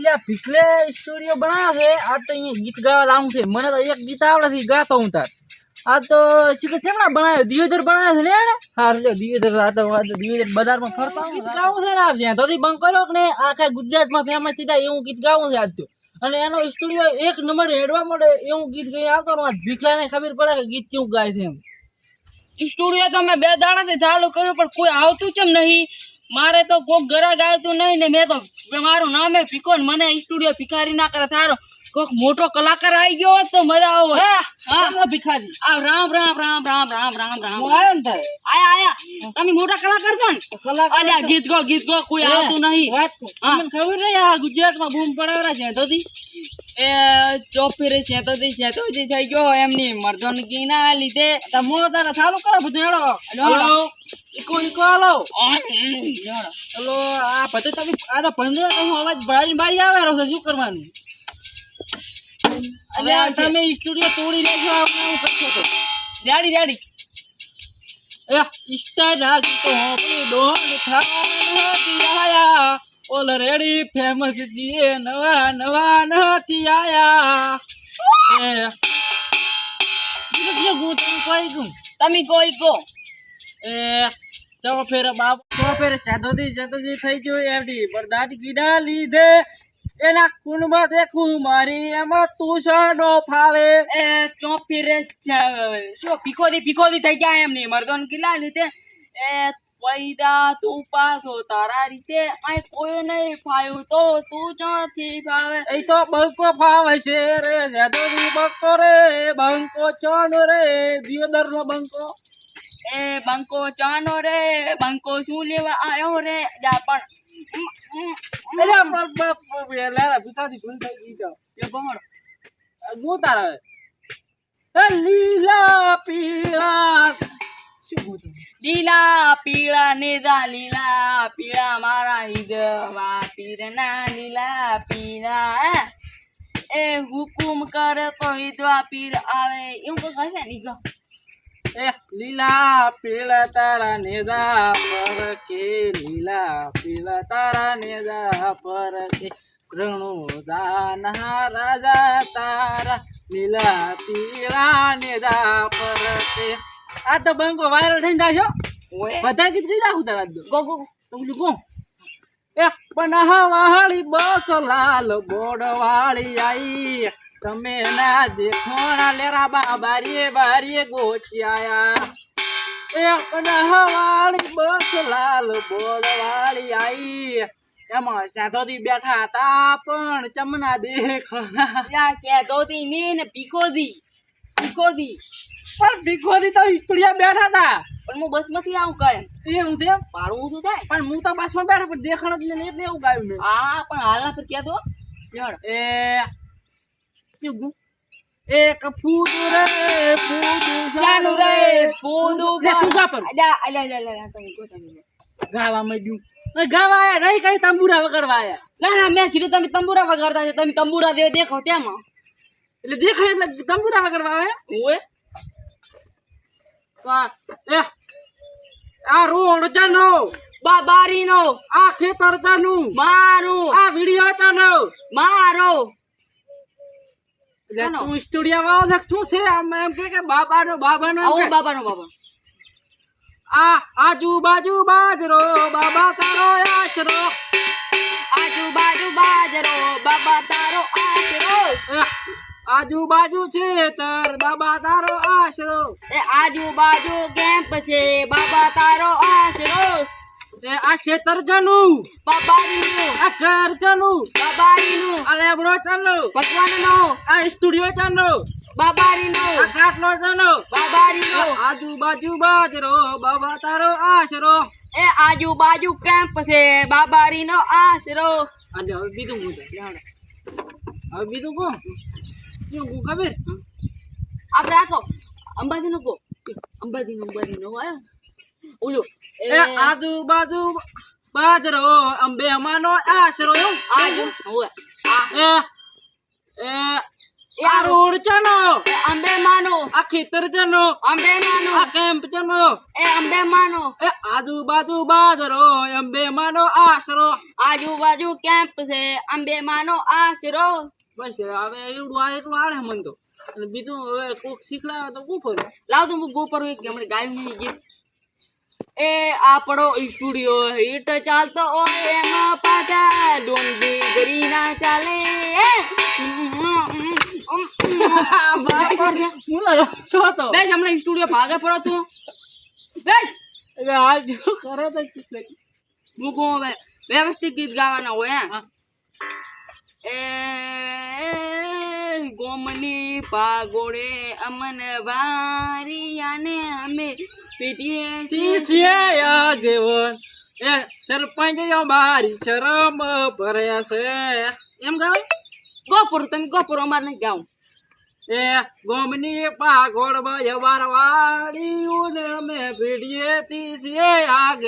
આ ભીખલે સ્ટુડિયો બનાવ્યો છે આ તો અહીંયા ગીત ગાવા લાવું છે મને તો એક ગીત આવડે છે ગાતો હું તાર આ તો શીખે કેમના બનાવ્યો દિયોદર બનાવ્યો છે ને એને હા લ્યો દિયોદર આ તો દિયોદર બજારમાં ફરતા ગીત ગાવું છે ને આપ જ્યાં તોથી બંધ કર્યો કે ને આખા ગુજરાતમાં ફેમસ થઈ જાય એવું ગીત ગાવું છે આજ તો અને એનો સ્ટુડિયો એક નંબર હેડવા મળે એવું ગીત ગાઈને આવતો ને ભીખલાને ખબર પડે કે ગીત કેવું ગાય છે એમ સ્ટુડિયો તો મેં 2 દાડાથી ચાલુ કર્યું પણ કોઈ આવતું કેમ નહીં મારે તો કોક ગરાગ આવતું નહીં ને મેં તો મારું નામ એ ભીખો ને મને સ્ટુડિયો ભિખારી ના કરે તારો કોક મોટો કલાકાર આવી ગયો હોત તો મજા આવો હા ભિખારી આ રામ રામ રામ રામ રામ રામ રામ હું આવ્યો ને તારે આયા તમે મોટા કલાકાર છો ને અલ્યા ગીત ગો કોઈ આવતું નહીં વાત તમને ખબર નહીં આ ગુજરાતમાં બૂમ પડાવરા છે તોથી એ ચોપીરે છે તો થઈ ગયો એમની મર્દનગી ના લીધે તમો તારે ચાલુ કરો બધું હેડો ઈકો હાલો હલો આ બધું તમે આ તો ભંડે કહું અવાજ બારી આવે રહ્યો છે શું કરવાનું અરે તમે સ્ટુડિયો તોડી લેજો આપણે હું કરશો તો રેડી એ સ્ટાર રાખી તો આપણી ડોન થાયા ઓલરેડી ફેમસ છીએ નવા નથી આયા એ બીજો ગો તમે કોઈ કો એ તો ફેર બાપ તો ફેર સાદોદી થઈ ગયો એવડી પર દાઢી કીડા લીધે એના કુણમાં દેખું મારી એમાં તું સડો ફાવે એ ચોપીરે શું ભીખોદી થઈ ગયા એમની મર્દન કિલ્લા લીધે એ પૈદા તું પાછો તારા રીતે આ કોઈ નહીં ફાયું તો તું ક્યાંથી ફાવે એ તો બંકો ફાવે છે રે જાદોરી બંકો રે બંકો ચાનો રે દિયોદર નો બંકો એ બંકો ચાનો રે બંકો શું લેવા આવ્યો રે જા પણ અરે બાપ વેલા ભૂતાથી ભૂલ થઈ ગઈ તો એ કોણ ગો તારા એ લીલા પીળા શું ગોતું લીલા પીળા નેજા લીલા પીળા મારા હિદવા પીરના લીલા પીળા એ હુકુમ કરે તો હિદવા પીર આવે એવું તો કહે ને જો એ લીલા પીળા તારા નેજા પર કે લીલા પીળા તારા નેજા પર કે રણો દાના રાજા તારા લીલા પીળા નેજા પર કે આ તો બંકો વાયરલ થઈને જાય ઓય બધા ગીત ગઈ નાખું તારા ગો ગો તો બીજું કોણ એક પનહવાળી બસ લાલ બોડવાળી આઈ તમે ના દેખોણા લેરા બારીએ ગોચી આયા એક પનહવાળી બસ લાલ બોડવાળી આઈ એમાં સાધોદી બેઠા હતા પણ ચમના દેખ યા શેદોદી ને ભીખોદી પણ ભીખોદી તો સ્ટુડિયો બેઠા હતા પણ હું બસમાંથી આવું કાયમ એવું છે પાડું શું થાય પણ હું તો બસમાં બેઠા પણ દેખાણ જ નહીં એટલે એવું ગાયું મેં હા પણ હાલના પર ક્યાં તો યાર એ કેવું એક ફૂદુ રે ફૂદુ ચાલુ રે ફૂદુ લે તું ગા પર અલ્યા તમે કો તમે ગાવા માંડ્યું ગાવા આયા નહીં કઈ તંબુરા વગાડવા આયા ના મેં કીધું તમે તંબુરા વગાડતા છે તમે તંબુરા દેખો તેમાં એટલે દેખાય એટલે તંબુરા વગાડવા આયા ઓય એ આ રોડ જાનો બાબારીનો આ ખેતર જાનું મારું આ વિડિયો જાનો મારો એટલે તું સ્ટુડિયો વાળો દેખ શું છે આમ એમ કે બાબાનો આવો બાબાનો બાબા આ આજુબાજુ બાજરો બાબા તારો આશરો આજુબાજુ બાજરો બાબા તારો આશરો આજુબાજુ છેતર બાબા તારો આશરો એ આજુબાજુ કેમ્પ છે બાબા તારો આશરો એ આ છેતર જનું બાબારીનું આ ઘર જનું બાબારીનું આ લેબડો ચાલો ભગવાનનો આ સ્ટુડિયો ચાલો બાબારીનો આ ખાટલો ચાલો બાબારીનો આજુબાજુ બાજરો બાબા તારો આશરો એ આજુબાજુ કેમ્પ છે બાબારીનો આશરો અને હવે બીજું હું હવે બીજું કોણ શું ખબર આપણે આખો અંબાજીનો કો અંબાજીનો આવ્યો ઓલો એ આજુબાજુ બાજરો અંબે અમાનો આશરો આજુ ઓય એ એ આ રોડ ચનો અંબે માનો આ ખેતર ચનો અંબે માનો આ કેમ્પ ચનો એ અંબે માનો એ આજુબાજુ બાજરો અંબે માનો આશરો આજુબાજુ કેમ્પ છે અંબે માનો આશરો બસ હવે એટલું આવડે મન તો અને બીજું હવે કોક શીખડાવે તો કોણ ફરું લાવ તો હું ગોપર એક હમણે ગાયું નહીં ગીત એ આપણો સ્ટુડિયો હિટ ચાલતો હોય એમાં પાછા ડોંગી ગરી ના ચાલે બેસ હમણાં સ્ટુડિયો ભાગે પડો તું બેસ હવે આ જો કરે તો શીખડે મૂકો હવે વ્યવસ્થિત ગીત ગાવાના હોય એ ગોમની પાગોડે અમન વારિયાને અમે પીટીએ છીએ આગેવન એ સરપંચ મારી શરમ ભરે છે એમ ગાવ ગોપુર તમે ગોપુર અમારે નહીં ગાવું એ ગોમની પાગોડ બજવાર વાળી અમે પીડીએ છીએ આગે